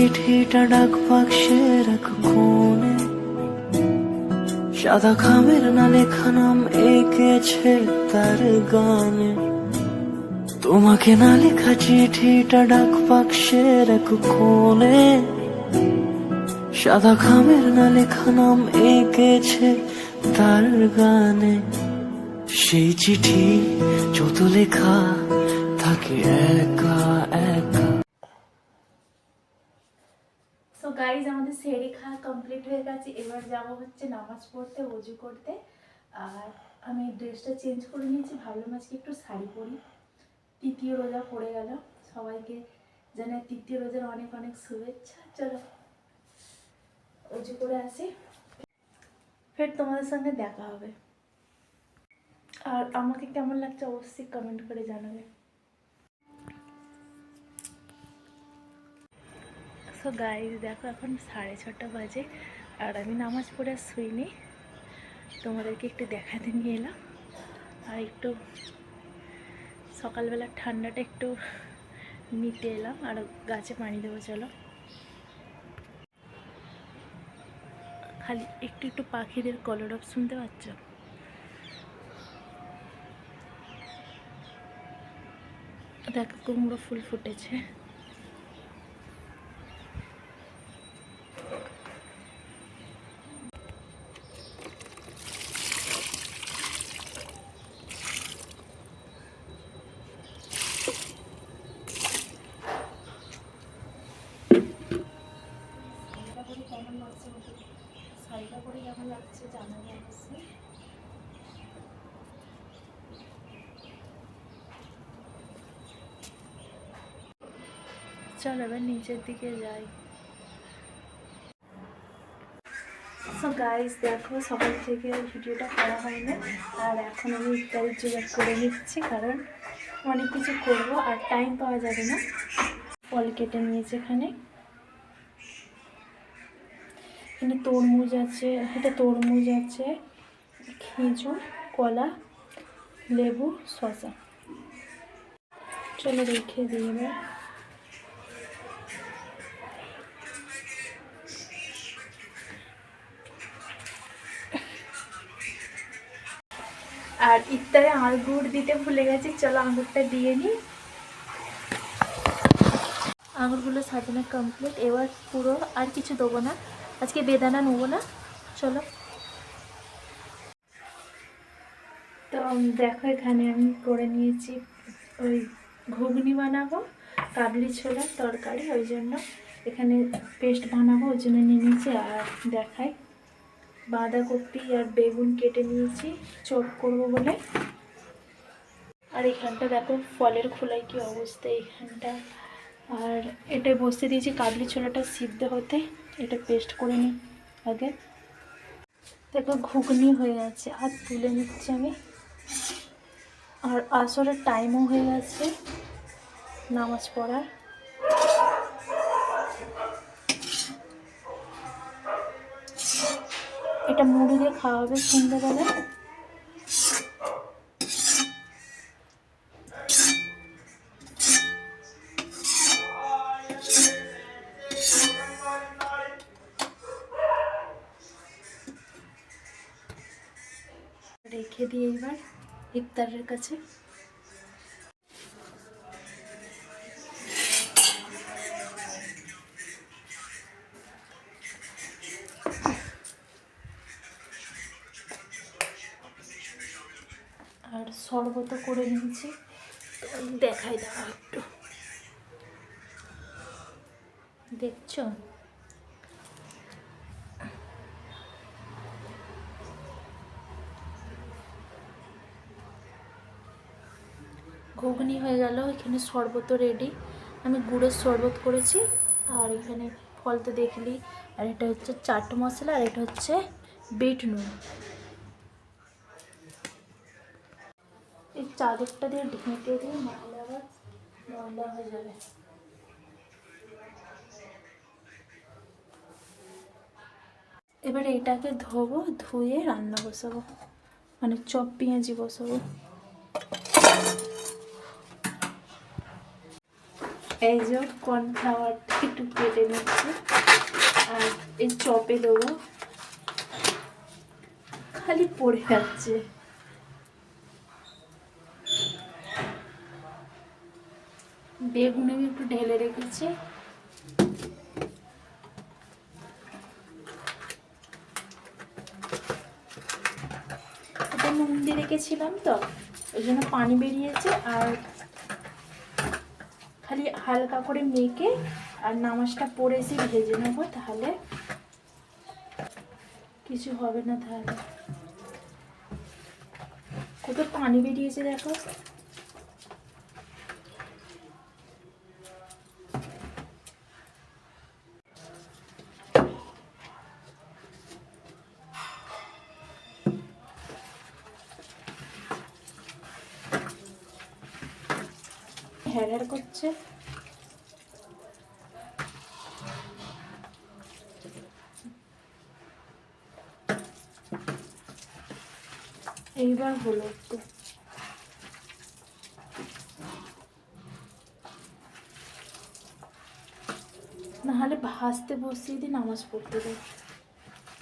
চিঠিটা ডাক বাক্সের এক কোণে, সাদা খামের না লেখা নাম এঁকেছে তার গানে। তোমাকে না লেখা চিঠিটা ডাক বাক্সের এক কোণে, সাদা খামের না লেখা নাম এঁকেছে তার গানে। সেই চিঠি যত লেখা থাকে একা একা। সো গাইজ, আমাদের সেহরি খাওয়া কমপ্লিট হয়ে গেছে। এবার যাব হচ্ছে নামাজ পড়তে, ওযু করতে। আর আমি ড্রেসটা চেঞ্জ করে নিয়েছি, ভাবলাম আজকে একটু শাড়ি পরি। তৃতীয় রোজা পড়ে গেল, সবাইকে জানাই তৃতীয় রোজার অনেক অনেক শুভেচ্ছা। চলো ওযু করে আসি, ফের তোমাদের সঙ্গে দেখা হবে। আর আমাকে কেমন লাগছে অবশ্যই কমেন্ট করে জানাবে। সো গাইজ দেখো, এখন 6:30 বাজে আর আমি নামাজ পড়ে শুইনি, তোমাদেরকে একটু দেখাতে নিয়ে এলাম। আর একটু সকালবেলা ঠান্ডাটা একটু নিতে এলাম, আর গাছে পানি দেবো। চলো, খালি একটু একটু পাখিদের কলরব শুনতে পাচ্ছ? দেখো কুমড়ো ফুল ফুটেছে। কেমন লাগছে, শাড়িটা পরে কেমন লাগছে জানাবে অবশ্যই। চলো এবার নিচের দিকে যাই। সো গাইস দেখো, সকাল থেকে ভিডিওটা করা হয়নি, আর এখন আমি ইফতারের জোগাড় করে নিচ্ছি, কারণ অনেক কিছু করবো আর টাইম পাওয়া যাবে না। ফল কেটে নিয়েছি, এখানে তরমুজ আছে, এটা তরমুজ আছে, খেজুর, কলা, লেবু, শসা। চলো রেখে দিই এবার। আর ইফতারে আঙ্গুর দিতে ভুলে গেছি, চলো আঙ্গুরটা দিয়ে নিই। আঙুরগুলো সাজানো কমপ্লিট, এবার পুরো আর কিছু দেবো না, আজকে বেদানা নেবো না। চলো, তো দেখো এখানে আমি করে নিয়েছি ওই ঘুগনি বানাবো, কাবলি ছোলার তরকারি, ওই জন্য এখানে পেস্ট বানাবো, ওই জন্য নিয়ে নিয়েছি। আর দেখাই, বাঁধাকপি আর বেগুন কেটে নিয়েছি চপ করবো বলে। আর এখানটা দেখো ফলের খোলায় কি অবস্থা এইখানটা। আর এটা বসতে দিয়েছি কাবলি ছোলাটা সিদ্ধ হতে, এটা পেস্ট করে নিই আগে। দেখো ঘুগনি হয়ে গেছে, আর তুলে নিচ্ছি আমি। আর আসরের টাইমও হয়ে গেছে নামাজ পড়ার। এটা মুড়ি দিয়ে খাওয়া হবে সন্ধ্যাবেলা। রেখে দিয়ে এবার ইফতারের কাছে। আর শরবত করে নিয়েছি, দেখাই দাও একটু, দেখছো? ঘুগনি হয়ে গেল, এখানে শরবত রেডি। আমি গুড়ের শরবত করেছি, আর এখানে ফল তো দেখলি। আর এটা হচ্ছে চাট মশলা, আর এটা হচ্ছে বিট নুন। এই চাদরটা দিয়ে ঢেকে দিয়ে নাহলে আবার ময়লা হয়ে যাবে। এবার এটাকে ধোবো, ধুয়ে রান্না বসাবো, মানে চপ পেঁয়াজি বসাবো। এই যে কর্নফ্লাওয়ারটা একটু কেটে নিচ্ছি আর এই চপে দেবো, খালি পড়ে যাচ্ছে। বেগুন আমি একটু ঢেলে রেখেছি। এটা নুন দিয়ে রেখেছিলাম তো ওই জন্য পানি বেরিয়েছে, আর খালি হালকা করে মেখে আর নামাজটা পরে এসে ভেজে নেবো, তাহলে কিছু হবে না। তাহলে কত পানি বেরিয়েছে দেখো। হ্যাঁ করছে। এইবার হলো একটু। নাহলে ভাজতে বসিয়ে দিয়ে নামাজ পড়তে দেয়,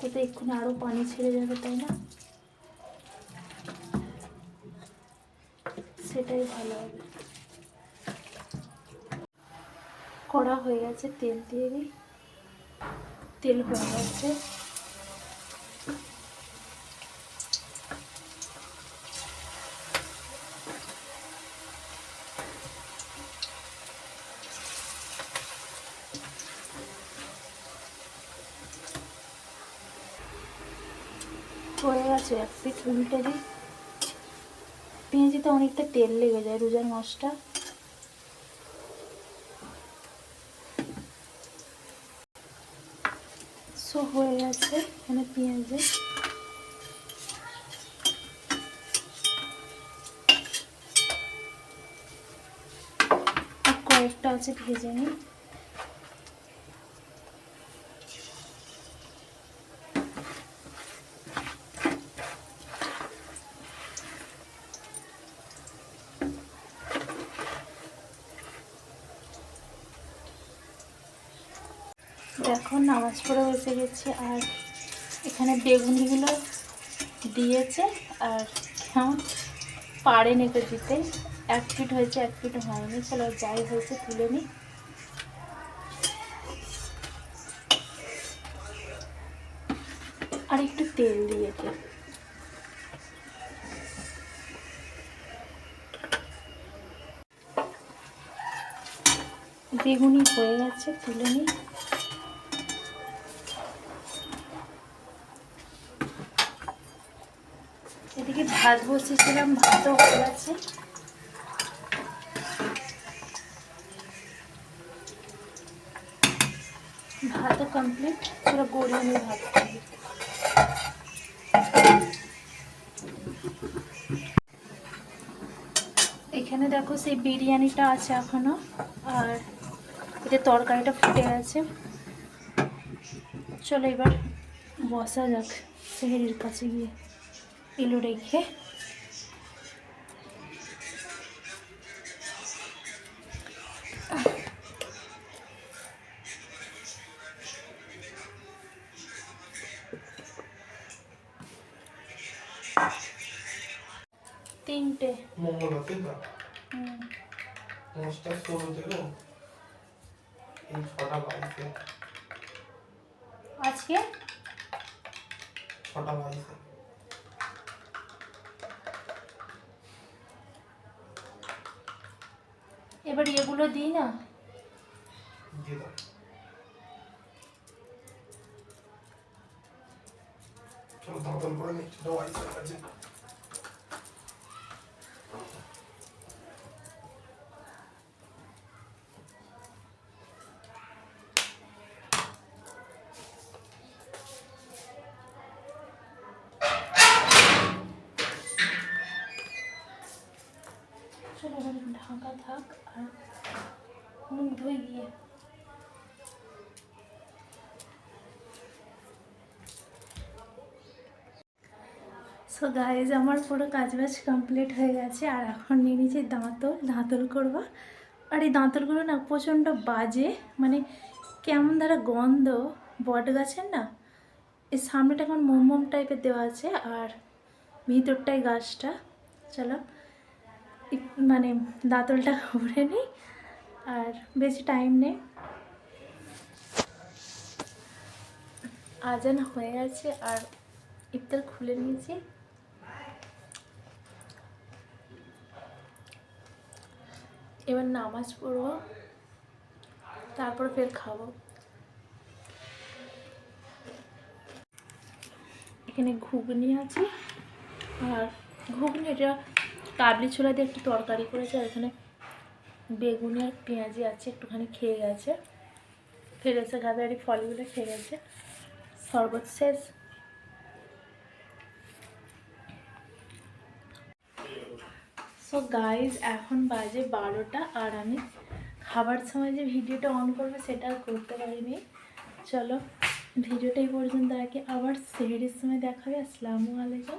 কোথায় এক্ষুনি আরো পানি ছেড়ে যাবে, তাই না? সেটাই ভালো হবে। কড়া হয়ে গেছে, তেল দিয়ে দিই। তেল হয়ে গেছে। হয়ে গেছে, এক পিঠ উল্টে দিই। পেঁয়াজিতে অনেকটা তেল লেগে যায় রোজার মাছটা। সো হয়ে গেছে এখানে পেঁয়াজে। আর কয়েকটা আছে ভেজে নিই। দেখো নামাজ পড়ে বসে গেছে, আর এখানে বেগুনিগুলো দিয়েছে, আর কেমন পাড়ে নেকে দিতে। এক পিঠ হয়েছে, এক পিঠ হয়নি। চলো যাই হয়েছে তুলে নিই। আর একটু তেল দিয়েছে। বেগুনি হয়ে গেছে, তুলে নিই। এদিকে ভাত বসিয়েছিলাম, ভাতও হয়ে গেছে। ভাতও কমপ্লিট। পুরো গড়িয়ে নিয়ে ভাত খাবো। এখানে দেখো সেই বিরিয়ানিটা আছে এখনো, আর এটা তরকারিটা ফুটে গেছে। চলো এবার বসা যাক সেহেরির কাছে গিয়ে এলো রেখে। তিনটে মঙ্গল হতে না অনুষ্ঠান শুরু থেকে এই 6টা বাজে। আজকে 6টা বাজে। এবার এগুলো দিই না। দিয়ে দাও। চলো দাঁতন করে নি, ছোট ওয়াইফের কাছে। চলো এবার ঢাকা থাক আর মুখ ধুয়ে গিয়ে। সো গাইজ আমার পুরো কাজবাজ কমপ্লিট হয়ে গেছে, আর এখন নিয়ে নিয়েছি দাঁতল করবো। আর এই দাঁতলগুলো না প্রচণ্ড বাজে, মানে কেমন ধারা গন্ধ বট গাছের না। এই সামনেটা এখন মোম টাইপের দেওয়া আছে আর ভিতরটাই গাছটা। চলো মানে দাঁতলটা ঘুরে নিই, আর বেশি টাইম নেই। আজান হয়ে গেছে আর ইফতার খুলে নিয়েছি। এবার নামাজ পড়বো, তারপর ফের খাবো। এখানে ঘুগনি আছে, আর ঘুগনি এটা কাবলি ছোলা দিয়ে একটু তরকারি করেছে, আর এখানে বেগুনি আর পেঁয়াজি আছে, একটুখানি খেয়ে গেছে। ফের এসে গাদারি ফলগুলো খেয়ে গেছে। শরবত শেষ। সো গাইজ এখন বাজে 12টা, আর আমি খাবার সময় যে ভিডিওটা অন করবে সেটা আর করতে পারিনি। চলো ভিডিওটা এই পর্যন্ত রাখি, আবার সেহরির সময় দেখাবে। আসসালামু আলাইকুম।